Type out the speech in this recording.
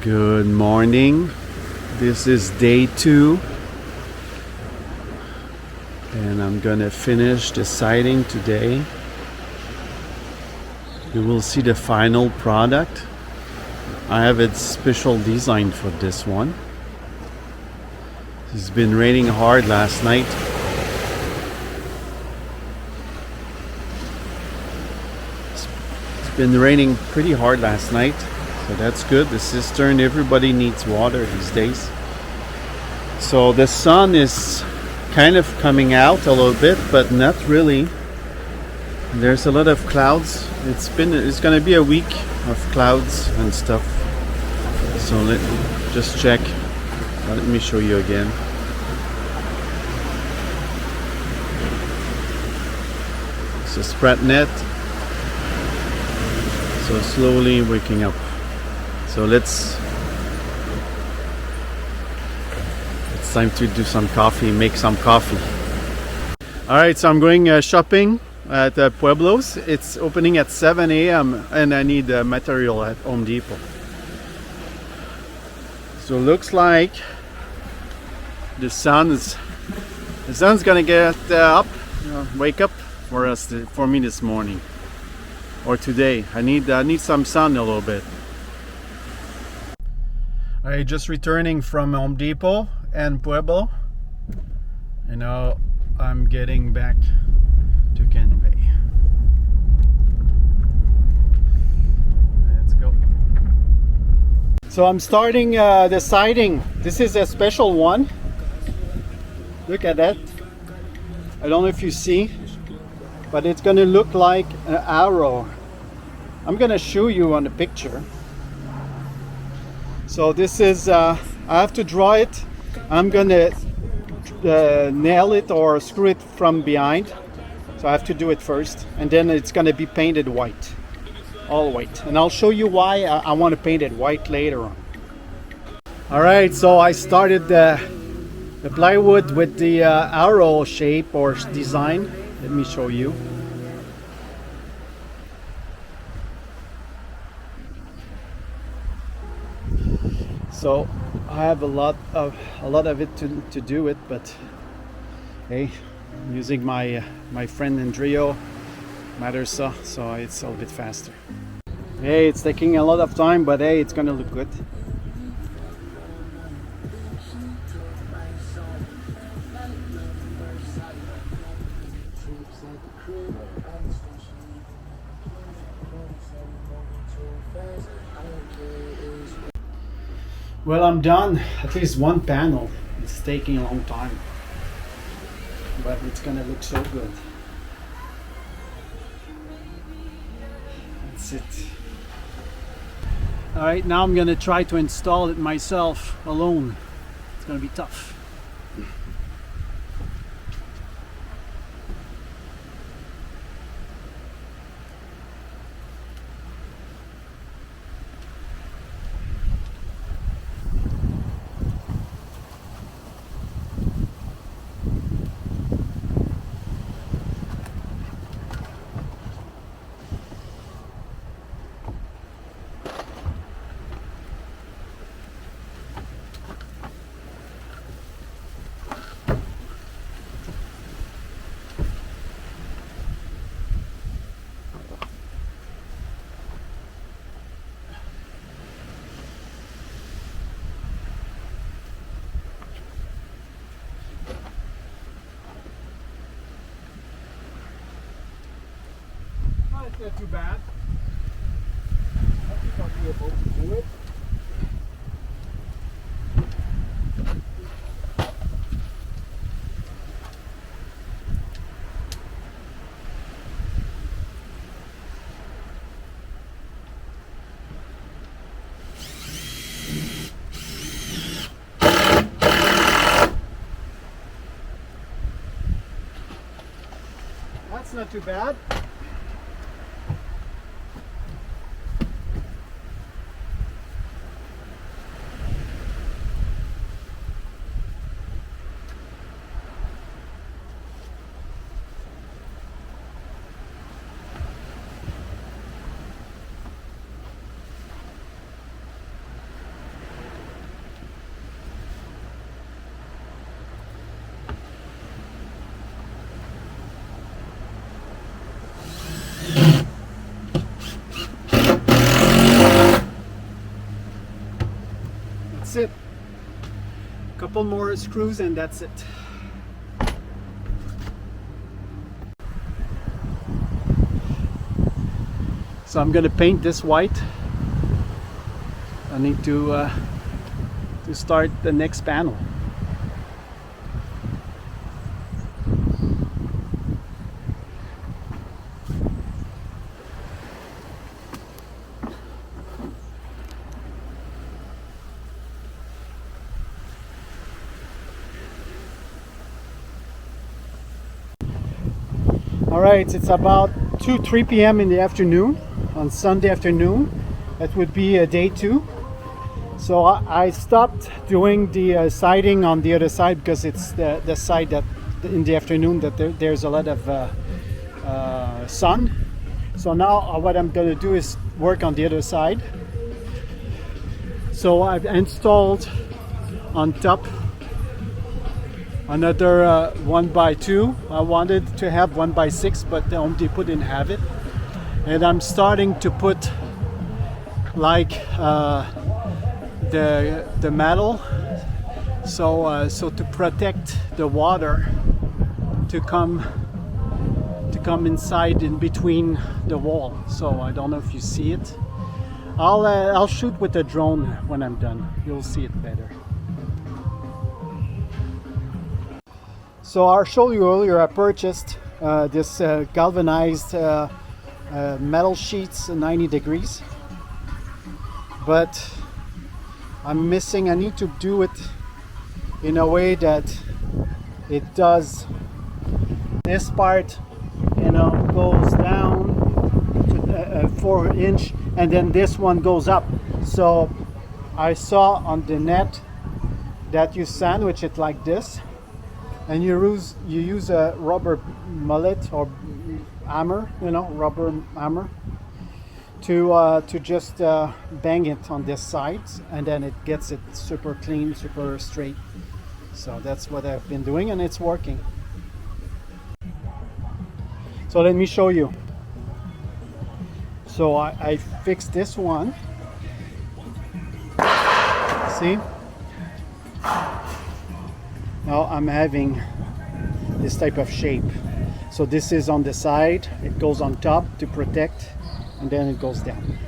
Good morning. This is day 2 and I'm gonna finish the siding today. You will see the final product. I have a special design for this one. It's been raining hard last night. It's been raining pretty hard last night. So that's good. The cistern, everybody needs water these days. So the sun is kind of coming out a little bit, but not really. There's a lot of clouds. It's going to be a week of clouds and stuff. So let me just check. Let me show you again. It's a spread net. So slowly waking up. So it's time to do some coffee, make some coffee. Alright, so I'm going shopping at Pueblo's. It's opening at 7 a.m. and I need material at Home Depot. So looks like the sun's gonna get up, wake up for me this morning or today. I need some sun a little bit. I just returning from Home Depot and Pueblo, and now I'm getting back to Ken Bay. Let's go. So I'm starting the siding. This is a special one. Look at that. I don't know if you see, but it's gonna look like an arrow. I'm gonna show you on the picture. So this is, I have to draw it. I'm gonna nail it or screw it from behind. So I have to do it first. And then it's gonna be painted white, all white. And I'll show you why I want to paint it white later on. All right, so I started the plywood with the arrow shape or design. Let me show you. So I have a lot of it to do it, but hey, I'm using my friend Andrea Mattersa, so it's a little bit faster. Hey, it's taking a lot of time, but hey, it's gonna look good. Well, I'm done. At least one panel. It's taking a long time, but it's gonna look so good. That's it. All right, now I'm gonna try to install it myself alone. It's gonna be tough. It's not too bad. I think I'll be able to do it. That's not too bad. that's it. Couple more screws and that's it. So I'm gonna paint this white. I need to start the next panel. Alright, it's about 2-3 p.m. in the afternoon on Sunday afternoon. That would be day 2. So I stopped doing the siding on the other side because it's the side that in the afternoon that there's a lot of sun. So now what I'm going to do is work on the other side. So I've installed on top another 1x2. I wanted to have 1x6, but the Home Depot didn't have it. And I'm starting to put like the metal, so to protect the water to come inside in between the wall. So I don't know if you see it. I'll shoot with the drone when I'm done. You'll see it better. So I showed you earlier I purchased this galvanized metal sheets 90 degrees, but I'm missing. I need to do it in a way that it does this part, you know, goes down to 4 inch, and then this one goes up. So I saw on the net that you sandwich it like this, and you use a rubber mallet or hammer, you know, rubber hammer, to just bang it on this side, and then it gets it super clean, super straight. So that's what I've been doing, and it's working. So let me show you. So I fixed this one. See? Now I'm having this type of shape. So this is on the side, it goes on top to protect, and then it goes down.